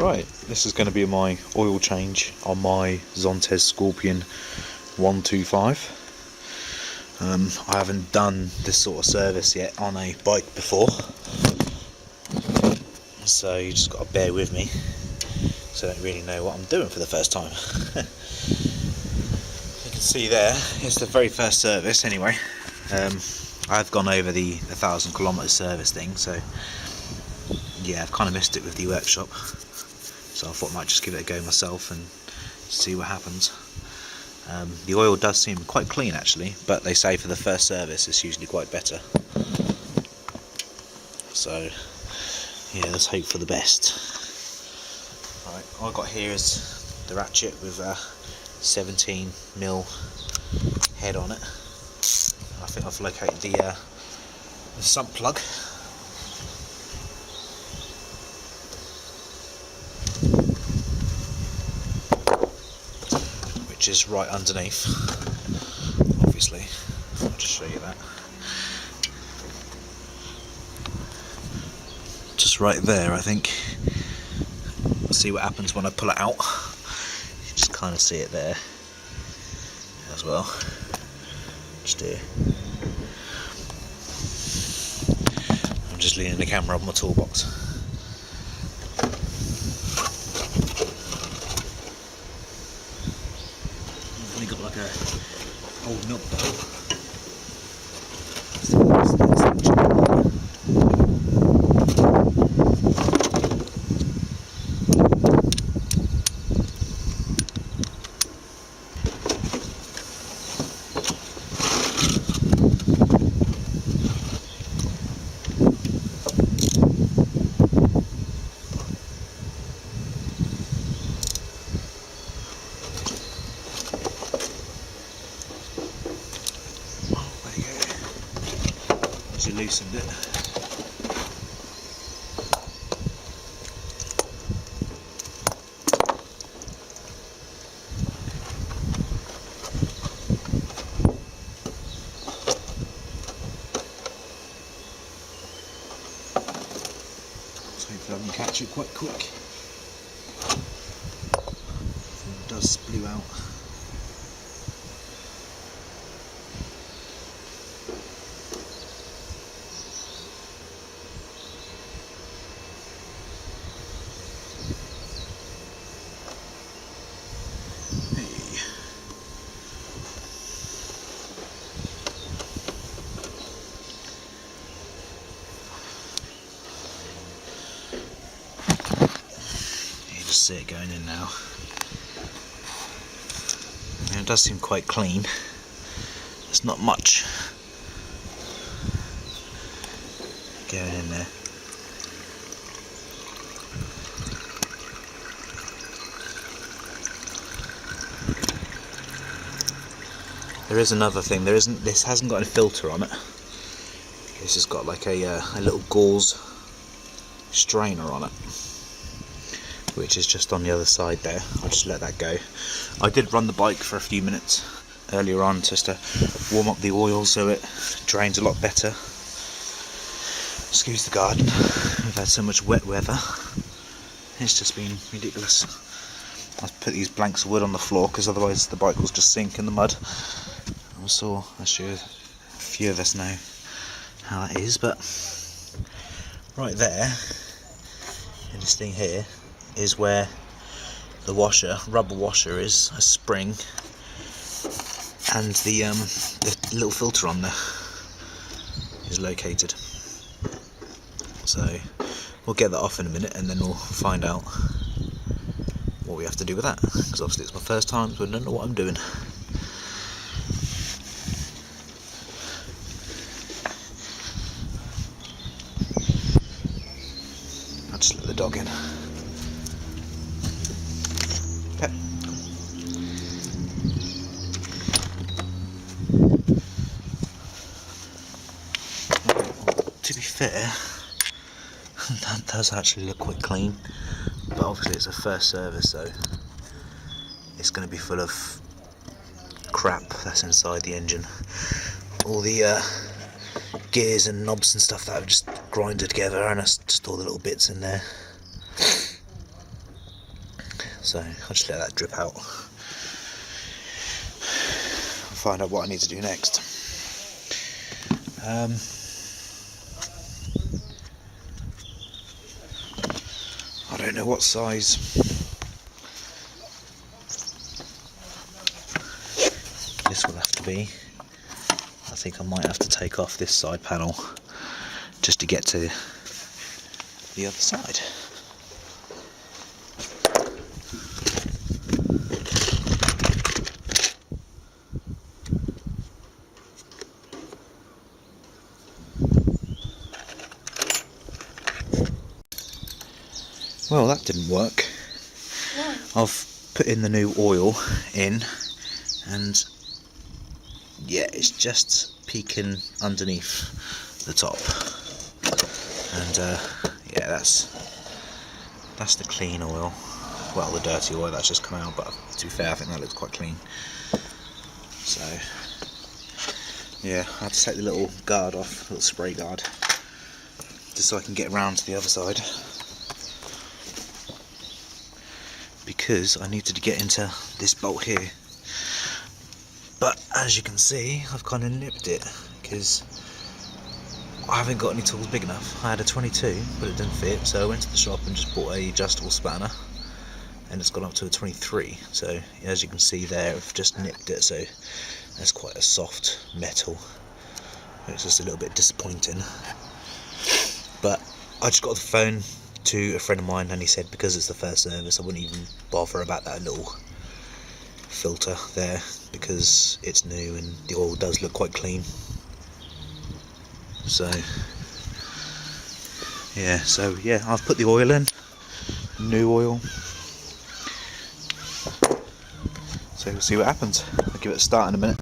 Right, this is going to be my oil change on my Zontes Scorpion 125. I haven't done this sort of service yet on a bike before, so you just got to bear with me, so I don't really know what I'm doing for the first time. You can see there, it's the very first service anyway. I've gone over the 1,000 kilometre service thing, so yeah, I've kind of missed it with the workshop, so I thought I might just give it a go myself and see what happens. The oil does seem quite clean actually, but they say for the first service it's usually quite better. So yeah, let's hope for the best. Right, all I've got here is the ratchet with a 17mm head on it. I think I've located the sump plug. Which is right underneath, obviously. I'll just show you that. Just right there, I think. Let's see what happens when I pull it out. You just kind of see it there as well. Just here. I'm just leaning the camera on my toolbox. I've got like a old milk bottle. You loosened it. So hopefully I can catch it quite quick. It does blew out. See it going in now. It does seem quite clean. There's not much going in there. There is another thing. This hasn't got a filter on it. This has got like a little gauze strainer on it, which is just on the other side there. I'll just let that go. I did run the bike for a few minutes earlier on just to warm up the oil so it drains a lot better. Excuse the garden, we've had so much wet weather, it's just been ridiculous. I've put these blanks of wood on the floor because otherwise the bike will just sink in the mud. I'm sure a few of us know how that is, but right there in this thing here is where the rubber washer is, a spring, and the little filter on there is located. So we'll get that off in a minute and then we'll find out what we have to do with that, because obviously it's my first time, so I don't know what I'm doing. I'll just let the dog in. Pep. To be fair, that does actually look quite clean, but obviously it's a first service, so it's going to be full of crap that's inside the engine. All the gears and knobs and stuff that I've just grinded together, and that's just all the little bits in there. So I'll just let that drip out and find out what I need to do next. I don't know what size this will have to be. I think I might have to take off this side panel just to get to the other side. Well, that didn't work. No. I've put in the new oil in, and yeah, it's just peeking underneath the top. And yeah, that's the clean oil. Well, the dirty oil that's just come out, but to be fair, I think that looks quite clean. So yeah, I had to take the little guard off, little spray guard, just so I can get around to the other side, because I needed to get into this bolt here. But as you can see, I've kind of nipped it because I haven't got any tools big enough. I had a 22, but it didn't fit, so I went to the shop and just bought a adjustable spanner, and it's gone up to a 23. So as you can see there, I've just nipped it, so that's quite a soft metal. It's just a little bit disappointing. But I just got the phone to a friend of mine, and he said because it's the first service, I wouldn't even bother about that little filter there, because it's new and the oil does look quite clean. So yeah, I've put the oil in, new oil, so we'll see what happens. I'll give it a start in a minute.